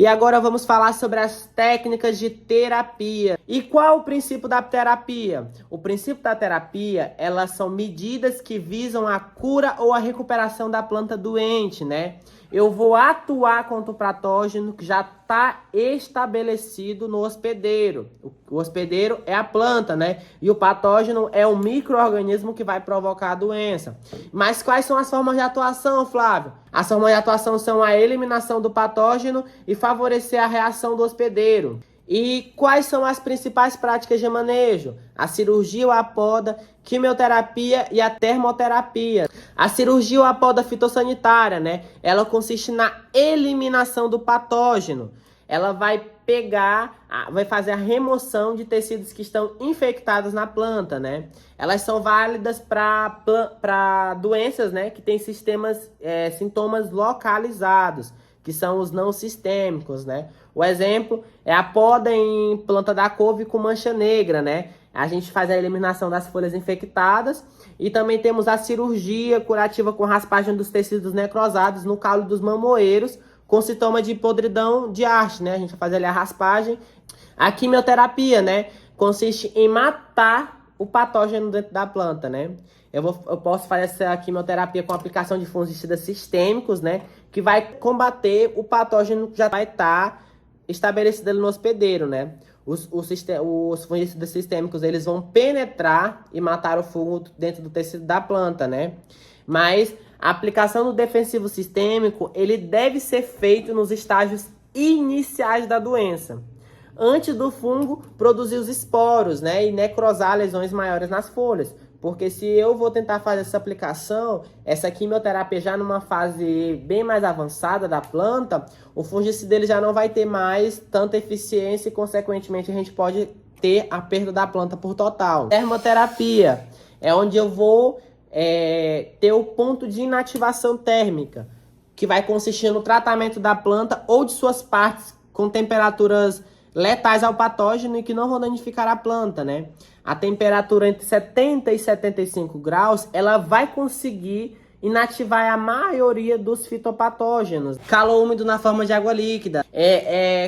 E agora vamos falar sobre as técnicas de terapia. E qual é o princípio da terapia? O princípio da terapia, elas são medidas que visam a cura ou a recuperação da planta doente, né? Eu vou atuar contra o patógeno que já está estabelecido no hospedeiro. O hospedeiro é a planta, né? E o patógeno é o micro-organismo que vai provocar a doença. Mas quais são as formas de atuação, Flávio? As formas de atuação são a eliminação do patógeno e favorecer a reação do hospedeiro. E quais são as principais práticas de manejo? A cirurgia ou a poda, quimioterapia e a termoterapia. A cirurgia ou a poda fitossanitária, né? Ela consiste na eliminação do patógeno. Ela vai vai fazer a remoção de tecidos que estão infectados na planta, né? Elas são válidas para doenças, né, que têm sintomas localizados, que são os não sistêmicos, né? O exemplo é a poda em planta da couve com mancha negra, né? A gente faz a eliminação das folhas infectadas e também temos a cirurgia curativa com raspagem dos tecidos necrosados no caule dos mamoeiros com sintoma de podridão de haste, né? A gente vai fazer ali a raspagem. A quimioterapia, né, consiste em matar o patógeno dentro da planta, né? Eu posso fazer essa quimioterapia com aplicação de fungicidas sistêmicos, né? Que vai combater o patógeno que já vai estar estabelecido ali no hospedeiro, né? Os fungicidas sistêmicos, eles vão penetrar e matar o fungo dentro do tecido da planta, né? Mas a aplicação do defensivo sistêmico, ele deve ser feito nos estágios iniciais da doença, antes do fungo produzir os esporos, né? E necrosar lesões maiores nas folhas. Porque se eu vou tentar fazer essa aplicação, essa quimioterapia já numa fase bem mais avançada da planta, o fungicida dele já não vai ter mais tanta eficiência e, consequentemente, a gente pode ter a perda da planta por total. Termoterapia é onde eu vou ter o ponto de inativação térmica, que vai consistir no tratamento da planta ou de suas partes com temperaturas letais ao patógeno e que não vão danificar a planta, né? A temperatura entre 70 e 75 graus, ela vai conseguir inativar a maioria dos fitopatógenos. Calor úmido na forma de água líquida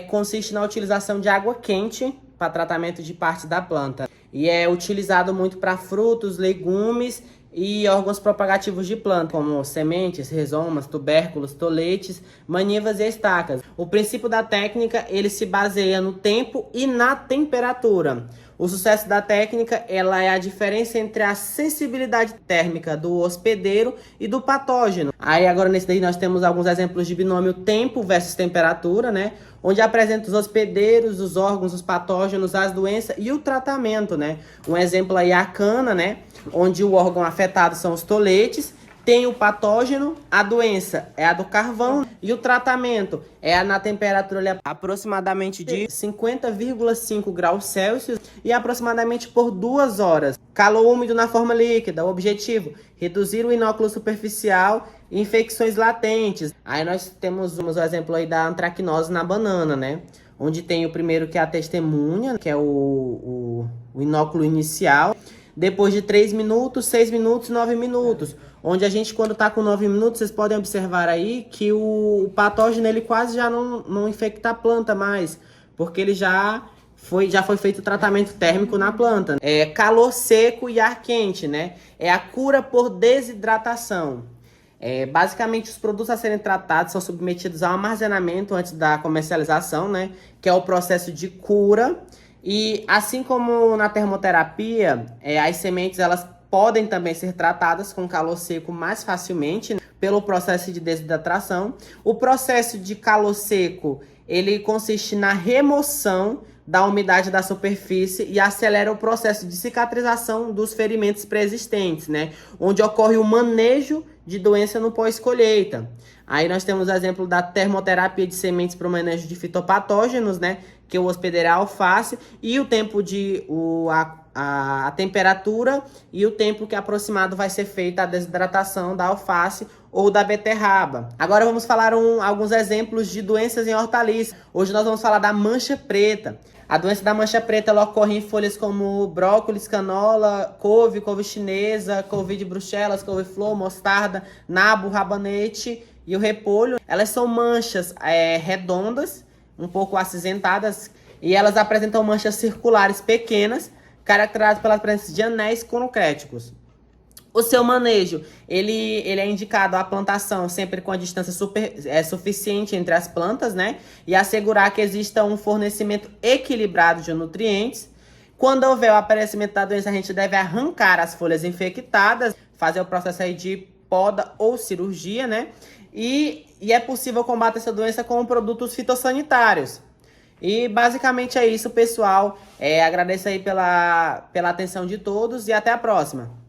consiste na utilização de água quente para tratamento de partes da planta. E é utilizado muito para frutos, legumes e órgãos propagativos de planta, como sementes, rizomas, tubérculos, toletes, manivas e estacas. O princípio da técnica, ele se baseia no tempo e na temperatura. O sucesso da técnica, ela é a diferença entre a sensibilidade térmica do hospedeiro e do patógeno. Aí agora nesse daí nós temos alguns exemplos de binômio tempo versus temperatura, né? Onde apresenta os hospedeiros, os órgãos, os patógenos, as doenças e o tratamento, né? Um exemplo aí é a cana, né? Onde o órgão afetado são os toletes, tem o patógeno, a doença é a do carvão e o tratamento é na temperatura aproximadamente de 50,5 graus Celsius e aproximadamente por 2 horas. Calor úmido na forma líquida, o objetivo, reduzir o inóculo superficial e infecções latentes. Aí nós temos o exemplo aí da antracnose na banana, né? Onde tem o primeiro que é a testemunha, que é o inóculo inicial. Depois de 3 minutos, 6 minutos, 9 minutos. Onde a gente, quando está com 9 minutos, vocês podem observar aí que o patógeno ele quase já não infecta a planta mais. Porque ele já foi feito o tratamento térmico na planta. É calor seco e ar quente, né? É a cura por desidratação. Basicamente, os produtos a serem tratados são submetidos ao armazenamento antes da comercialização, né? Que é o processo de cura. E assim como na termoterapia, as sementes elas podem também ser tratadas com calor seco mais facilmente, né, pelo processo de desidratação. O processo de calor seco, ele consiste na remoção da umidade da superfície e acelera o processo de cicatrização dos ferimentos pré-existentes, né? Onde ocorre o manejo de doença no pós-colheita. Aí nós temos o exemplo da termoterapia de sementes para o manejo de fitopatógenos, né? Que o hospedeiro é a alface, e o tempo a temperatura e o tempo que aproximado vai ser feita a desidratação da alface ou da beterraba. Agora vamos falar alguns exemplos de doenças em hortaliças. Hoje nós vamos falar da mancha preta. A doença da mancha preta ela ocorre em folhas como brócolis, canola, couve chinesa, couve de bruxelas, couve-flor, mostarda, nabo, rabanete e o repolho. Elas são manchas redondas, um pouco acinzentadas e elas apresentam manchas circulares pequenas, caracterizadas pela presença de anéis concréticos. O seu manejo, ele é indicado a plantação sempre com a distância suficiente entre as plantas, né? E assegurar que exista um fornecimento equilibrado de nutrientes. Quando houver o aparecimento da doença, a gente deve arrancar as folhas infectadas, fazer o processo aí de poda ou cirurgia, né? E é possível combater essa doença com produtos fitossanitários. E basicamente é isso, pessoal. Agradeço aí pela atenção de todos e até a próxima.